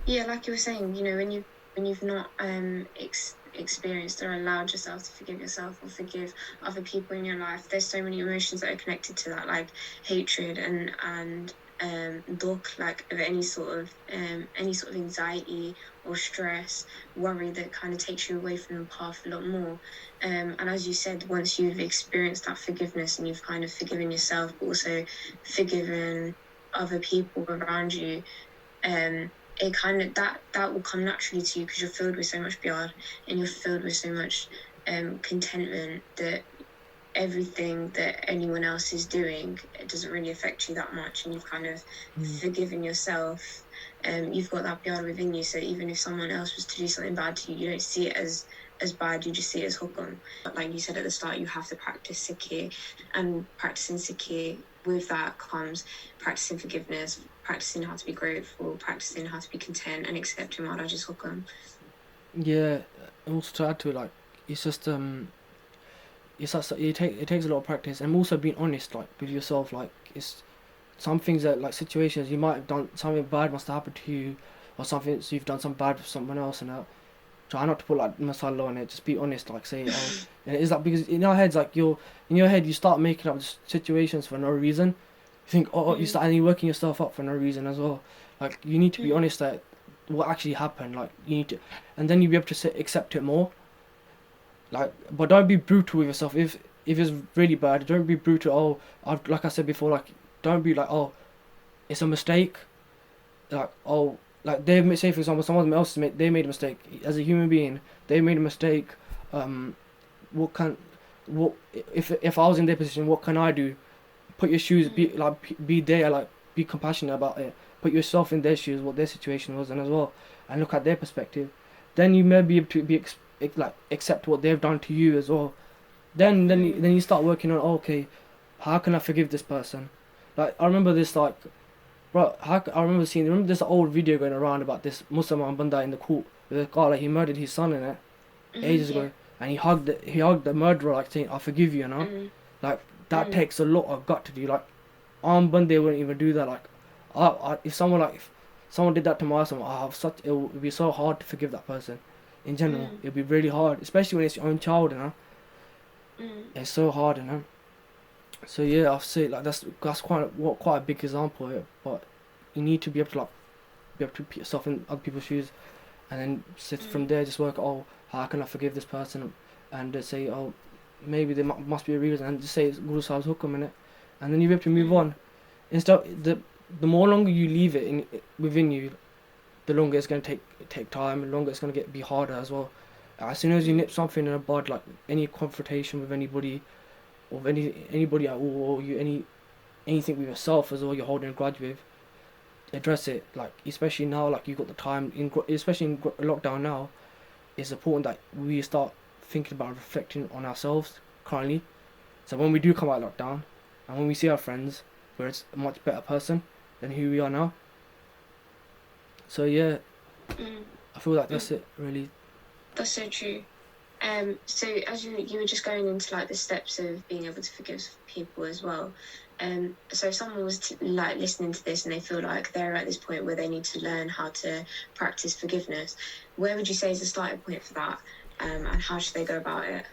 like you were saying, you know, when you've not experienced or allowed yourself to forgive yourself or forgive other people in your life, there's so many emotions that are connected to that, like hatred and duk, like of any sort of anxiety or stress, worry that kind of takes you away from the path a lot more. And as you said, once you've experienced that forgiveness and you've kind of forgiven yourself, but also forgiven other people around you, it kind of that will come naturally to you because you're filled with so much pyar and you're filled with so much contentment that everything that anyone else is doing, it doesn't really affect you that much, and you've kind of forgiven yourself. You've got that pyar within you, so even if someone else was to do something bad to you, you don't see it as bad, you just see it as hukum. But like you said at the start, you have to practice Sikhi, and practicing Sikhi, with that comes practicing forgiveness, practicing how to be grateful, practicing how to be content and accepting Maharaj's hukum. Yeah, and also to add to it, like, it's just it takes a lot of practice, and also being honest, like, with yourself. Like, it's some things that, like, situations you might have done, something bad must have happened to you, or something, so you've done something bad for someone else, and that try not to put like masala on it. Just be honest. Like say, oh, and it's like because in our heads, like you're in your head, you start making up situations for no reason. You think, oh, you start and you're working yourself up for no reason as well. Like you need to be honest that what actually happened. Like you need to, and then you'll be able to accept it more. Like, but don't be brutal with yourself. If it's really bad, don't be brutal. Oh, like I said before, like don't be like, oh, it's a mistake. Like, oh, like they've say for example, someone else they made a mistake as a human being. They made a mistake. What can, what if I was in their position, what can I do? Put your shoes, be there, like be compassionate about it. Put yourself in their shoes, what their situation was, and as well, and look at their perspective. Then you may be able to like accept what they've done to you as well. Then you start working on, oh, okay, how can I forgive this person? Like I remember this like, bro, I remember this old video going around about this Muslim banda in the court with a guy like he murdered his son in it ages ago, and he hugged the murderer like saying I forgive you, like that takes a lot of gut to do. Like bande wouldn't even do that. Like if someone did that to my son, it would be so hard to forgive that person. In general, it'd be really hard, especially when it's your own child, It's so hard, So yeah, I'll say like that's quite a big example of it. But you need to be able to put yourself in other people's shoes, and then sit from there, just work. Oh, how can I forgive this person? And say, oh, maybe there must be a reason, and just say it's Guru Sahib's hukum in it, and then you be able to move on. Instead, the more longer you leave it within you, the longer it's going to take time, and longer it's going to be harder as well. As soon as you nip something in the bud, like any confrontation with anybody, or anybody at all, or anything with yourself as well, you're holding a grudge with, address it. Like especially now, like you got the time, especially in lockdown now, it's important that we start thinking about reflecting on ourselves currently. So when we do come out of lockdown, and when we see our friends, we're a much better person than who we are now. So yeah, I feel like that's it really. That's so true. So as you were just going into like the steps of being able to forgive people as well. So if someone was like listening to this and they feel like they're at this point where they need to learn how to practice forgiveness, where would you say is the starting point for that? And how should they go about it?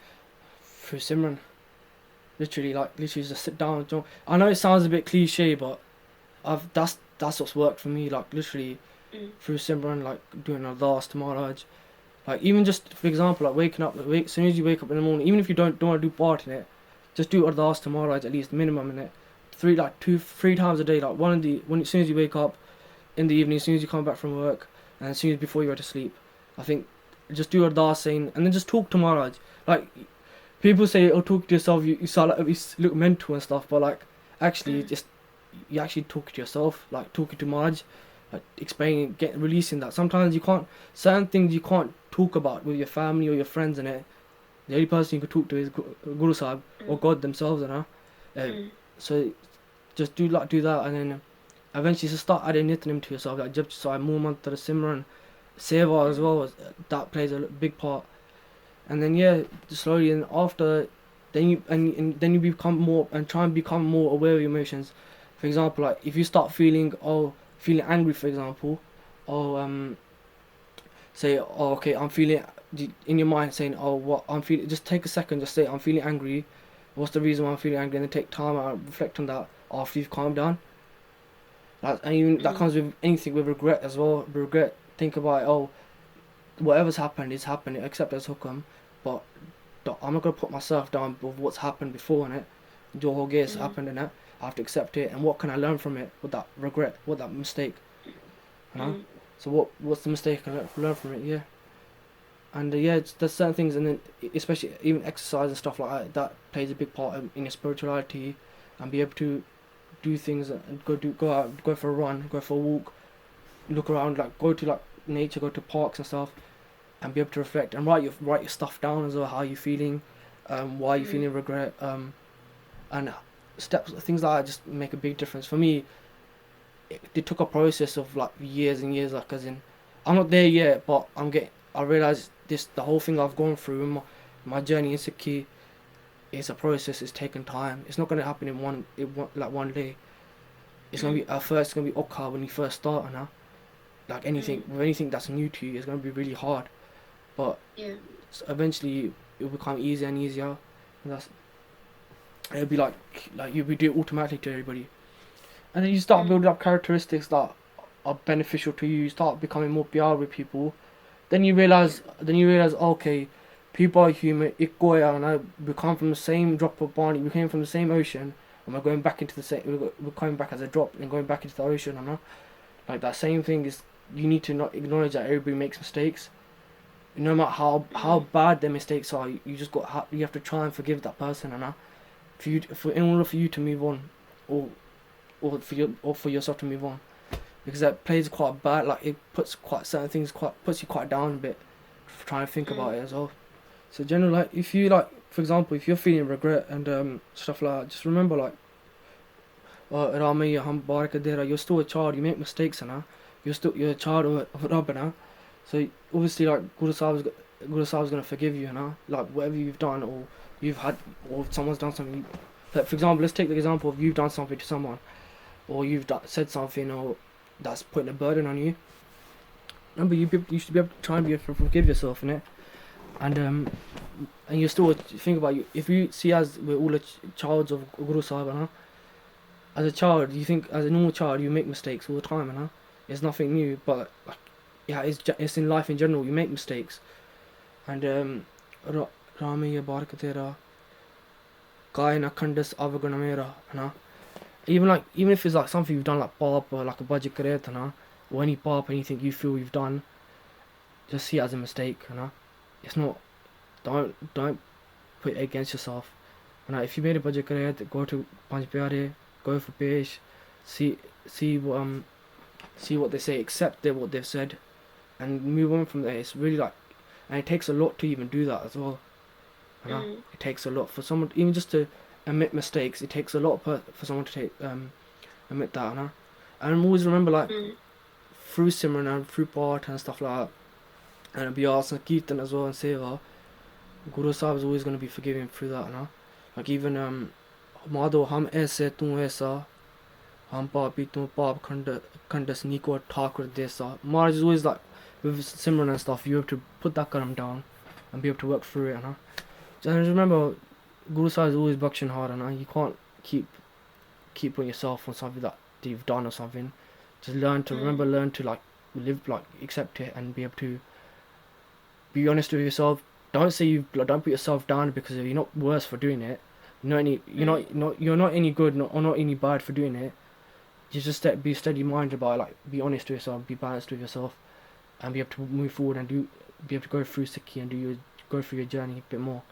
Through Simran. Literally just sit down. I know it sounds a bit cliche, but that's what's worked for me. Like literally through Simran, like doing a last Maharaj. Like even just for example, like waking up, as soon as you wake up in the morning, even if you don't want to do part in it, just do Ardas to Maharaj at least minimum in it. 3 times a day. Like as soon as you wake up, in the evening, as soon as you come back from work, and as soon as before you go to sleep. I think just do Ardas saying, and then just talk to Maharaj. Like people say, oh, talk to yourself. You look mental and stuff, but like actually you actually talk to yourself. Like talking to Maharaj. Like explaining, releasing that. Sometimes certain things you can't talk about with your family or your friends in it. The only person you can talk to is Guru Sahib or God themselves, So just do that, and then eventually just start adding Nityanim to yourself, like Jap Sahib, Mantra, Simran, Seva as well. That plays a big part. And then just slowly, and after, then you become more and try and become more aware of your emotions. For example, like if you start feeling angry, for example, say, oh, okay, I'm feeling, in your mind saying, oh, what I'm feeling, just take a second, just say, I'm feeling angry, what's the reason why I'm feeling angry, and then take time out and reflect on that after you've calmed down. Like, and even that comes with anything, with regret as well. Regret, think about, oh, whatever's happened is happened, accept as hukum, but I'm not going to put myself down with what's happened before, innit? Your whole has happened, innit? I have to accept it, and what can I learn from it, with that regret, with that mistake, So what's the mistake I learn from it, And there's certain things, and then especially even exercise and stuff like that plays a big part in your spirituality, and be able to do things and go out, go for a run, go for a walk, look around, like go to like nature, go to parks and stuff, and be able to reflect and write your stuff down as well. How you feeling, why you feeling regret, and things like that just make a big difference for me. It took a process of like years and years, like as in I'm not there yet, but I realise the whole thing I've gone through in my journey in Sikhi is a process. It's taken time. It's not going to happen in one day. It's going to be it's going to be okha when you first start, like anything with anything that's new to you, it's going to be really hard. but Yeah. eventually it will become easier and easier. And it'll be like you'll be doing it automatically to everybody, and then you start building up characteristics that are beneficial to you. You start becoming more PR with people. Then you realize, okay, people are human. We come from the same drop of Barney. We came from the same ocean, and we're going back into the same. We're coming back as a drop and going back into the ocean. Like that same thing is. You need to not acknowledge that everybody makes mistakes. No matter how bad their mistakes are, you just you have to try and forgive that person. In order for you to move on, or for yourself to move on, because that plays quite bad. Like it puts puts you quite down a bit. Trying to think about it as well. So generally, like if you for example, if you're feeling regret and stuff like that, just remember you're still a child. You make mistakes, you're a child of Rabbana. So obviously, like Guru Sahib is gonna forgive you, like whatever you've done or you've had, or if someone's done something. Like for example, let's take the example of you've done something to someone, or said something, or that's putting a burden on you. Remember, you should be able to try and forgive yourself, innit? And you're still think about you. If you see as we're all childs of Guru Sahib, as a child, you think as a normal child you make mistakes all the time, It's nothing new, but like, yeah, it's in life in general. You make mistakes, and Ramiya Barakatera, Kaina Kandas Avaganamera, even if it's like something you've done like pop or like a budget kareta, or any pop, anything you feel you've done, just see it as a mistake, It's not. Don't put it against yourself. If you made a budget kareta, go to Panj Pyare, go for Pesh, see what they say, accept what they've said, and move on from there. It's really and it takes a lot to even do that as well. It takes a lot for someone, even just to admit mistakes. It takes a lot for someone to admit that, And always remember, through Simran and through Part and stuff like that, and Biyas and Kirtan as well and Seva, Guru Sahib is always going to be forgiving through that, Like even Madho Ham Aise Tu Aisa, Ham Papi Tu Pap Khandas Niko Thakur Desa. Maharaj is always with Simran and stuff, you have to put that karam down and be able to work through it, Just remember, Guru Sahib is always bakshing hard, You can't keep putting yourself on something that you've done or something. Just learn to live, accept it and be able to be honest with yourself. Don't put yourself down because you're not worse for doing it. You're not any good or not any bad for doing it. You just be steady minded about it, be honest with yourself, be balanced with yourself, and be able to move forward and be able to go through Sikhi and go through your journey a bit more,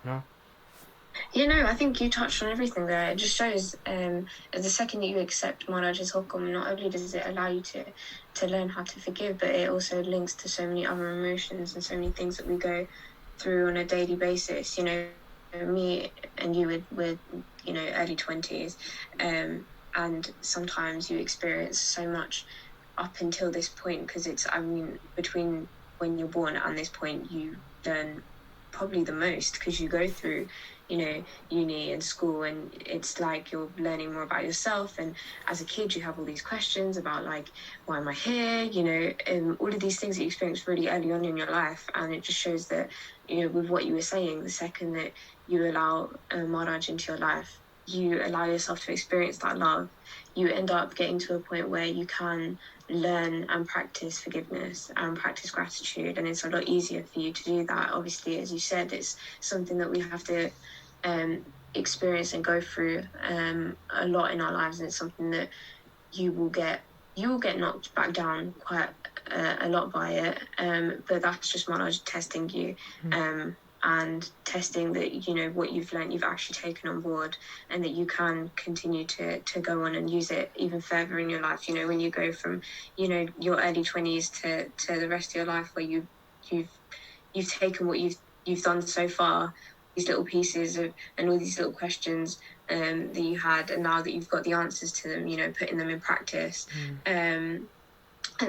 I think you touched on everything there. It just shows the second that you accept Maharaj's hukum, not only does it allow you to learn how to forgive, but it also links to so many other emotions and so many things that we go through on a daily basis. Me and you with early 20s, and sometimes you experience so much up until this point, because between when you're born and this point, you learn probably the most, because you go through uni and school, and it's like you're learning more about yourself. And as a kid, you have all these questions about why am I here, all of these things that you experience really early on in your life. And it just shows that with what you were saying, the second that you allow Maharaj into your life, you allow yourself to experience that love, you end up getting to a point where you can learn and practice forgiveness and practice gratitude, and it's a lot easier for you to do that. Obviously, as you said, it's something that we have to experience and go through a lot in our lives, and it's something that you will get knocked back down quite a lot by it, but that's just Maharaj testing you, and testing that what you've learned you've actually taken on board, and that you can continue to go on and use it even further in your life. When you go from your early 20s to the rest of your life, where you've taken what you've done so far, these little pieces and all these little questions that you had, and now that you've got the answers to them, putting them in practice. And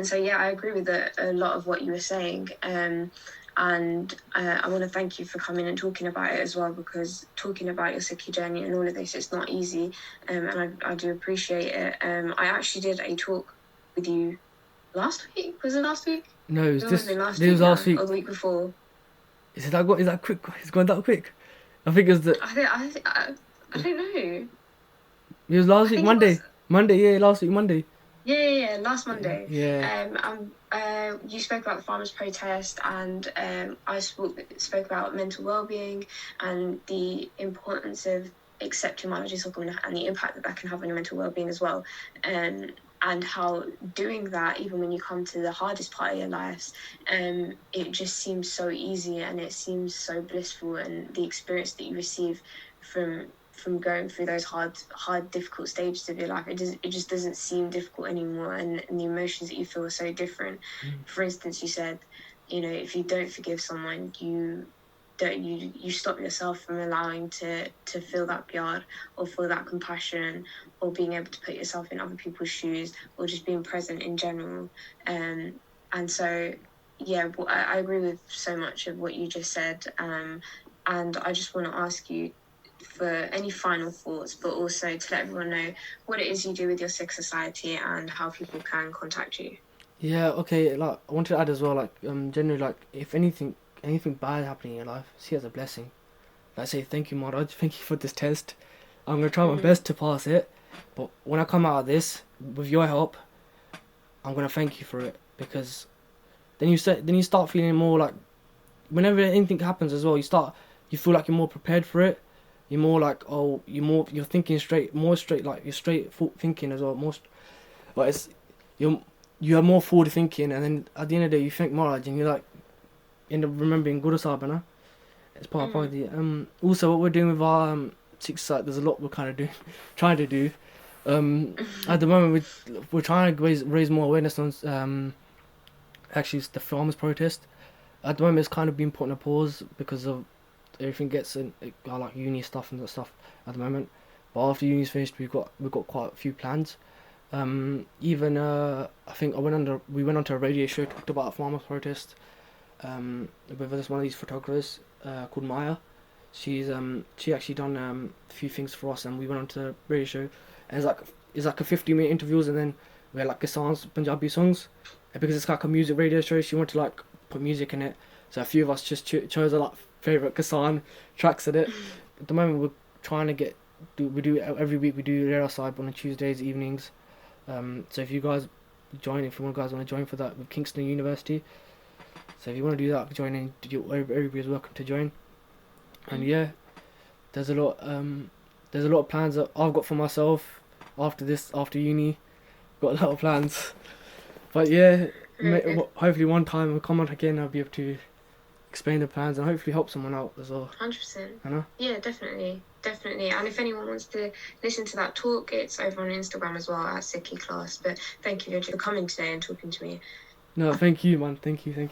so I agree with a lot of what you were saying, and I want to thank you for coming and talking about it as well, because talking about your Sikhi journey and all of this, it's not easy, and I do appreciate it. I actually did a talk with you last week. Was it last week? No, it was It must have been last it week was last now, week. or the week before. Is that quick? It's going that quick. I think it was I don't know. it was last I week think it was. Monday. Yeah, last week Monday. Yeah, last Monday. Yeah. You spoke about the farmers' protest, and I spoke about mental well-being and the importance of accepting biology and the impact that can have on your mental well-being as well. And how doing that, even when you come to the hardest part of your lives, it just seems so easy and it seems so blissful, and the experience that you receive from going through those hard, difficult stages of your life, it just doesn't seem difficult anymore, and the emotions that you feel are so different. For instance, you said, if you don't forgive someone, you stop yourself from allowing to feel that pyar, or feel that compassion, or being able to put yourself in other people's shoes, or just being present in general. And so, yeah, I agree with so much of what you just said. And I just want to ask you for any final thoughts, but also to let everyone know what it is you do with your Sikh society and how people can contact you. Yeah, okay, like I wanted to add as well, like generally, like if anything bad happening in your life, see it as a blessing. Like say thank you, Maharaj, thank you for this test. I'm gonna try my best to pass it, but when I come out of this with your help, I'm gonna thank you for it, because then you start feeling more like whenever anything happens as well, you feel like you're more prepared for it. You're more like, oh, you're thinking more straight, like you're straight thinking as well. Like you have more forward thinking, and then at the end of the day, you thank Maharaj, and you like end up remembering Guru Sahib, na? It's part of the Also, what we're doing with our Sikh site, there's a lot we're kind of doing, trying to do. At the moment, we're trying to raise more awareness on actually it's the farmers' protest. At the moment, it's kind of been put on a pause because of everything gets in like uni stuff and that stuff at the moment. But after uni's finished, we've got quite a few plans. Even I think we went onto a radio show, talked about a farmers protest. With this one of these photographers called Maya. She actually done a few things for us, and we went onto the radio show. And it's like a 50-minute interviews, and then we had like Kisans, Punjabi songs. And because it's like a music radio show, she wanted to like put music in it. So a few of us just chose our like favorite Kisan tracks in it. At the moment, we're trying to we do it every week. We do Rera Sahib on Tuesdays evenings. So if you guys want to join for that with Kingston University. So if you want to do that, join in. Everybody's welcome to join. And yeah, there's a lot of plans that I've got for myself after uni. Got a lot of plans. But yeah, hopefully one time we'll come on again. I'll be able to explain the plans and hopefully help someone out as well. 100%. I know. Yeah, definitely. And if anyone wants to listen to that talk, it's over on Instagram as well at Sikhi class. But thank you for coming today and talking to me. No, thank you, man. Thank you.